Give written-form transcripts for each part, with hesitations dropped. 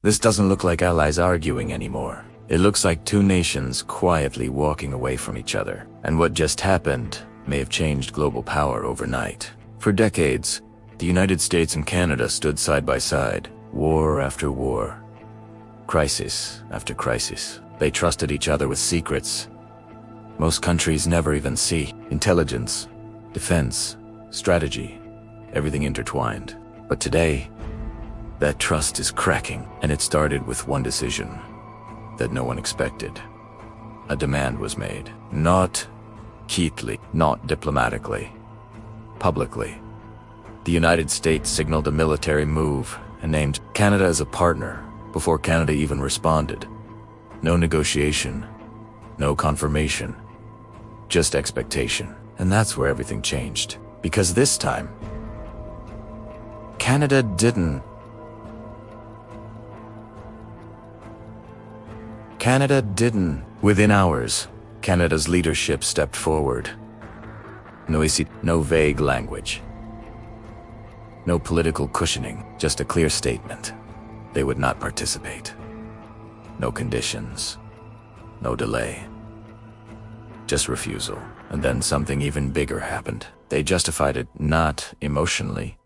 This doesn't look like allies arguing anymore. It looks like two nations quietly walking away from each other. And what just happened may have changed global power overnight. For decades, the United States and Canada stood side by side, war after war, crisis after crisis. They trusted each other with secrets most countries never even see. Intelligence, defense, strategy, everything intertwined. But today, that trust is cracking, and it started with one decision that no one expected. A demand was made, not neatly, not diplomatically, publicly. The United States signaled a military move and named Canada as a partner before Canada even responded. No negotiation, no confirmation, just expectation. And that's where everything changed. Because this time, Canada didn't. Within hours, Canada's leadership stepped forward. No vague language. No political cushioning, just a clear statement. They would not participate. No conditions. No delay. Just refusal. And then something even bigger happened. They justified it not emotionally,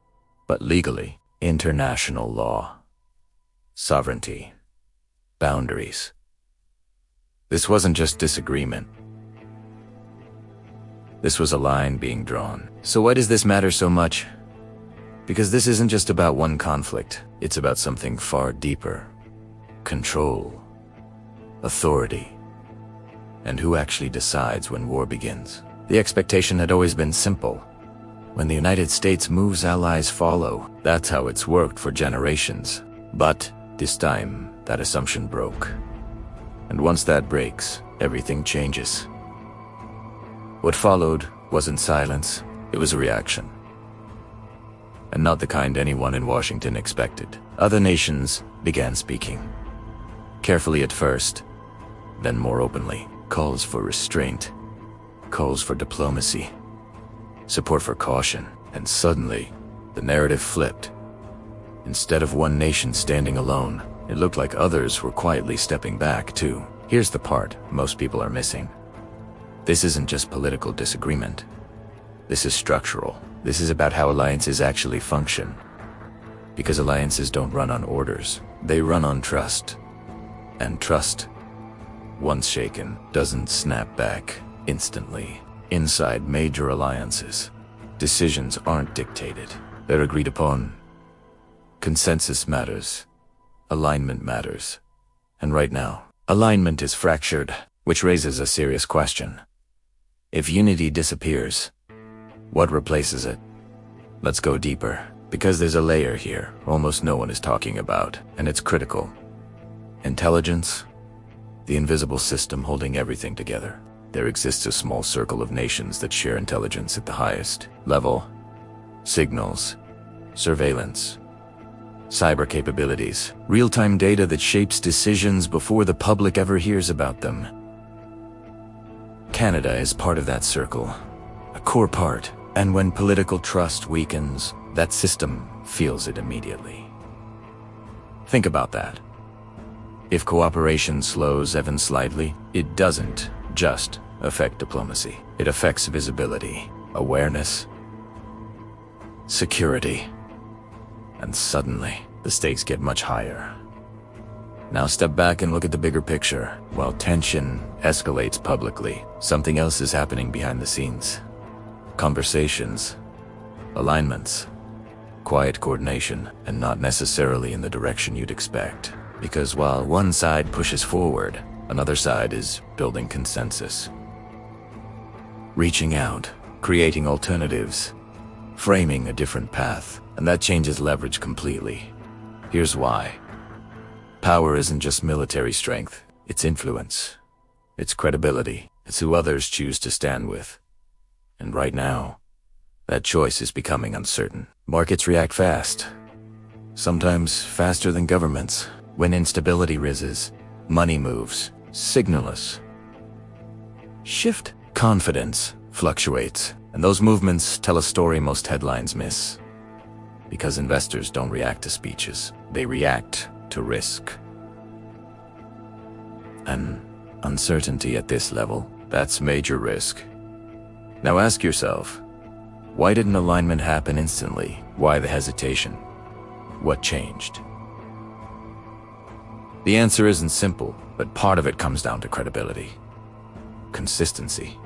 but legally. International law. Sovereignty. Boundaries. This wasn't just disagreement. This was a line being drawn. So why does this matter so much? Because this isn't just about one conflict. It's about something far deeper. Control. Authority. And who actually decides when war begins. The expectation had always been simple. When the United States moves, allies follow. That's how it's worked for generations. But this time, that assumption broke. And once that breaks, everything changes. What followed wasn't silence, it was a reaction. And not the kind anyone in Washington expected. Other nations began speaking. Carefully at first, then more openly. Calls for restraint, calls for diplomacy, support for caution. And suddenly, the narrative flipped. Instead of one nation standing alone, it looked like others were quietly stepping back too. Here's the part most people are missing. This isn't just political disagreement. This is structural. This is about how alliances actually function. Because alliances don't run on orders. They run on trust. And trust, once shaken, doesn't snap back instantly. Inside major alliances, decisions aren't dictated. They're agreed upon. Consensus matters. Alignment matters. And right now, alignment is fractured, which raises a serious question. If unity disappears, what replaces it? Let's go deeper, because there's a layer here almost no one is talking about, and it's critical. Intelligence, the invisible system holding everything together. There exists a small circle of nations that share intelligence at the highest level. Signals, surveillance, cyber capabilities, real-time data that shapes decisions before the public ever hears about them. Canada is part of that circle, a core part. And when political trust weakens, that system feels it immediately. Think about that. If cooperation slows even slightly, it doesn't just affect diplomacy. It affects visibility, awareness, security. And suddenly, the stakes get much higher. Now step back and look at the bigger picture. While tension escalates publicly, something else is happening behind the scenes. Conversations, alignments, quiet coordination, and not necessarily in the direction you'd expect. Because while one side pushes forward, another side is building consensus. Reaching out, creating alternatives, framing a different path, and that changes leverage completely. Here's why. Power isn't just military strength, it's influence, it's credibility, it's who others choose to stand with. And right now, that choice is becoming uncertain. Markets react fast, sometimes faster than governments. When instability rises, money moves, signals shift, confidence fluctuates, and those movements tell a story most headlines miss. Because investors don't react to speeches, they react to risk. And uncertainty at this level, that's major risk. Now ask yourself, why didn't alignment happen instantly? Why the hesitation? What changed? The answer isn't simple, but part of it comes down to credibility, consistency,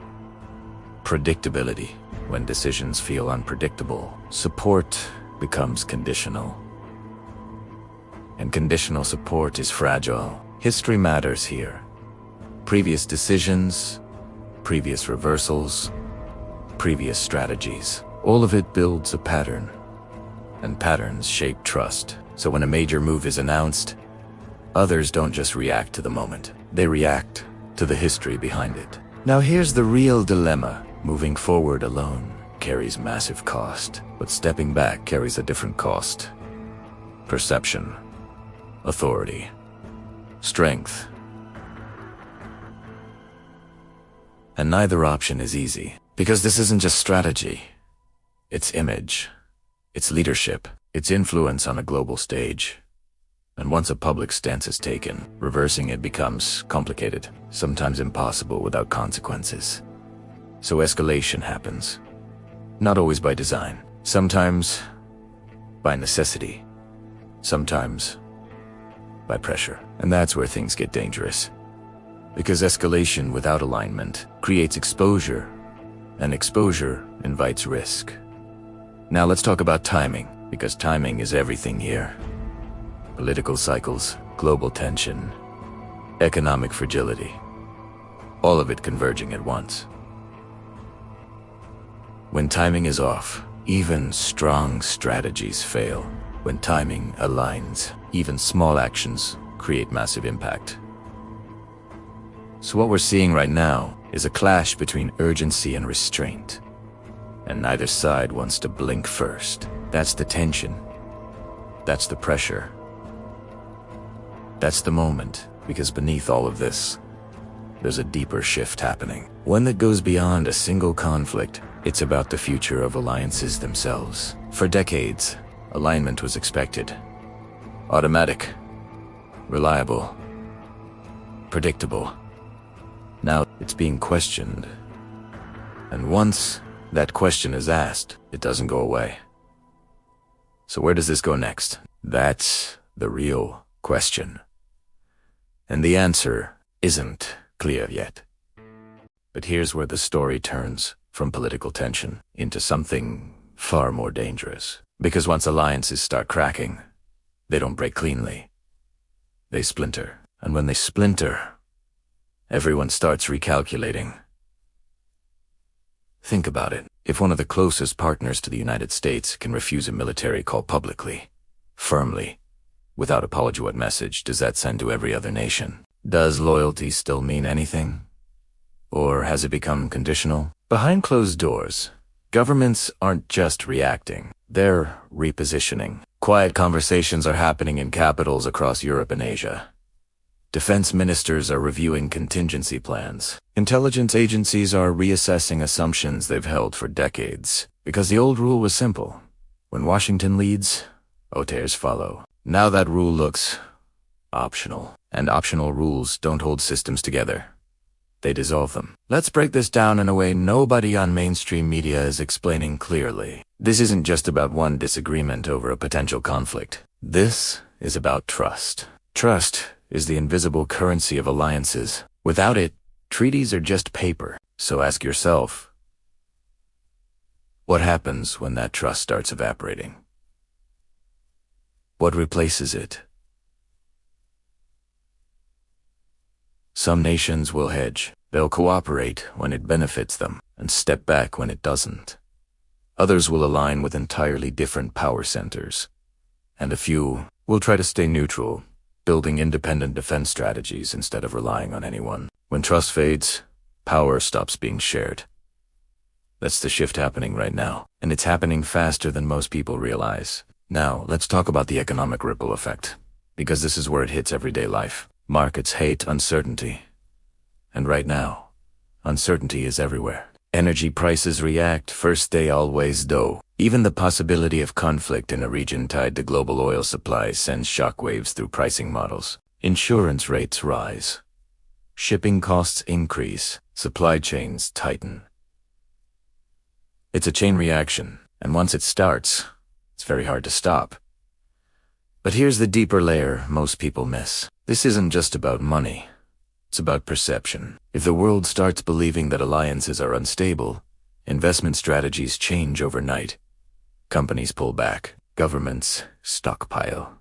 predictability. When decisions feel unpredictable, support becomes conditional. And conditional support is fragile. History matters here. Previous decisions, previous reversals, previous strategies. All of it builds a pattern, and patterns shape trust. So when a major move is announced, others don't just react to the moment. They react to the history behind it. Now here's the real dilemma. Moving forward alone carries massive cost, but stepping back carries a different cost. Perception, authority, strength. And neither option is easy, because this isn't just strategy. It's image, it's leadership, it's influence on a global stage. And once a public stance is taken, reversing it becomes complicated, sometimes impossible without consequences. So escalation happens, not always by design, sometimes by necessity, sometimes by pressure. And that's where things get dangerous. Because escalation without alignment creates exposure, and exposure invites risk. Now let's talk about timing, because timing is everything here. Political cycles, global tension, economic fragility, all of it converging at once. When timing is off, even strong strategies fail. When timing aligns, even small actions create massive impact. So what we're seeing right now is a clash between urgency and restraint. And neither side wants to blink first. That's the tension. That's the pressure. That's the moment, because beneath all of this, there's a deeper shift happening. One that goes beyond a single conflict. It's about the future of alliances themselves. For decades, alignment was expected. Automatic, reliable, predictable. Now it's being questioned. And once that question is asked, it doesn't go away. So where does this go next? That's the real question. And the answer isn't clear yet. But here's where the story turns from political tension into something far more dangerous. Because once alliances start cracking, they don't break cleanly. They splinter. And when they splinter, everyone starts recalculating. Think about it. If one of the closest partners to the United States can refuse a military call publicly, firmly, without apology, what message does that send to every other nation? Does loyalty still mean anything? Or has it become conditional? Behind closed doors, governments aren't just reacting, they're repositioning. Quiet conversations are happening in capitals across Europe and Asia. Defense ministers are reviewing contingency plans. Intelligence agencies are reassessing assumptions they've held for decades. Because the old rule was simple. When Washington leads, OTAs follow. Now that rule looks optional. And optional rules don't hold systems together. They dissolve them. Let's break this down in a way nobody on mainstream media is explaining clearly. This isn't just about one disagreement over a potential conflict. This is about trust. Trust is the invisible currency of alliances. Without it, treaties are just paper. So ask yourself, what happens when that trust starts evaporating? What replaces it? Some nations will hedge. They'll cooperate when it benefits them and step back when it doesn't. Others will align with entirely different power centers. And a few will try to stay neutral, building independent defense strategies instead of relying on anyone. When trust fades, power stops being shared. That's the shift happening right now, and it's happening faster than most people realize. Now, let's talk about the economic ripple effect, because this is where it hits everyday life. Markets hate uncertainty. And right now, uncertainty is everywhere. Energy prices react, first they always do. Even the possibility of conflict in a region tied to global oil supplies sends shockwaves through pricing models. Insurance rates rise. Shipping costs increase. Supply chains tighten. It's a chain reaction, and once it starts, it's very hard to stop. But here's the deeper layer most people miss. This isn't just about money. It's about perception. If the world starts believing that alliances are unstable, investment strategies change overnight. Companies pull back. Governments stockpile.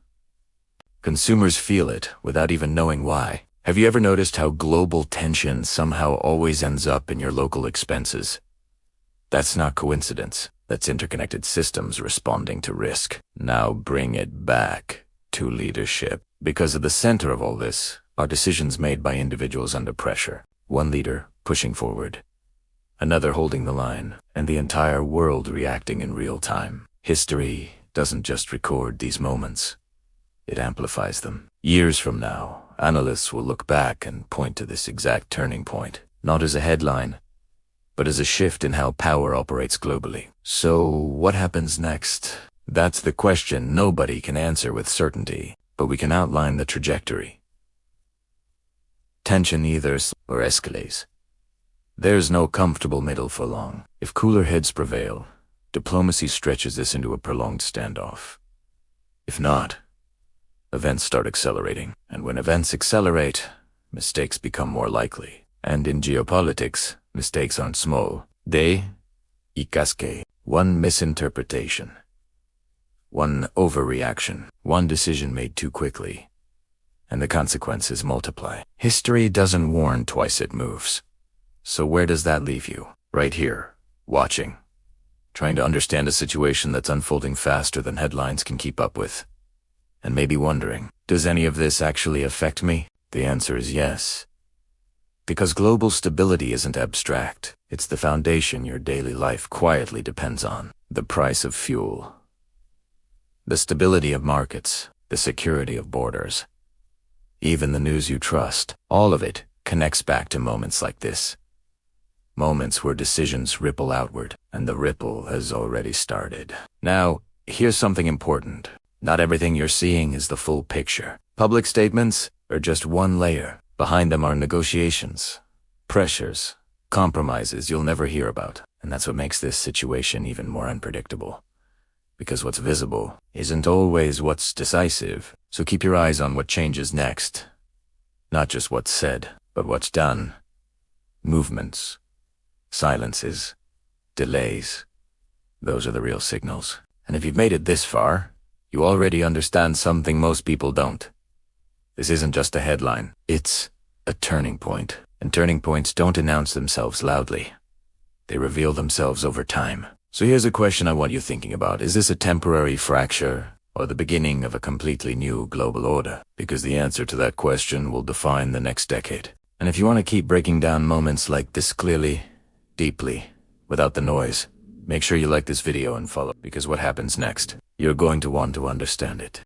Consumers feel it without even knowing why. Have you ever noticed how global tension somehow always ends up in your local expenses? That's not coincidence. That's interconnected systems responding to risk. Now bring it back to leadership. Because at the center of all this are decisions made by individuals under pressure. One leader pushing forward, another holding the line, and the entire world reacting in real time. History doesn't just record these moments. It amplifies them. Years from now, analysts will look back and point to this exact turning point, not as a headline, but as a shift in how power operates globally. So, what happens next? That's the question nobody can answer with certainty, but we can outline the trajectory. Tension either or escalates. There's no comfortable middle for long. If cooler heads prevail, diplomacy stretches this into a prolonged standoff. If not, events start accelerating. And when events accelerate, mistakes become more likely. And in geopolitics, mistakes aren't small. They, casque, one misinterpretation, one overreaction, one decision made too quickly, and the consequences multiply. History doesn't warn twice it moves. So where does that leave you? Right here, watching, trying to understand a situation that's unfolding faster than headlines can keep up with. And maybe wondering, does any of this actually affect me? The answer is yes. Because global stability isn't abstract. It's the foundation your daily life quietly depends on. The price of fuel, the stability of markets, the security of borders, even the news you trust. All of it connects back to moments like this. Moments where decisions ripple outward, and the ripple has already started. Now, here's something important. Not everything you're seeing is the full picture. Public statements are just one layer. Behind them are negotiations, pressures, compromises you'll never hear about. And that's what makes this situation even more unpredictable. Because what's visible isn't always what's decisive. So keep your eyes on what changes next. Not just what's said, but what's done. Movements, silences, delays. Those are the real signals. And if you've made it this far, you already understand something most people don't. This isn't just a headline. It's a turning point. And turning points don't announce themselves loudly. They reveal themselves over time. So here's a question I want you thinking about. Is this a temporary fracture or the beginning of a completely new global order? Because the answer to that question will define the next decade. And if you want to keep breaking down moments like this clearly, deeply, without the noise, make sure you like this video and follow. Because what happens next, you're going to want to understand it.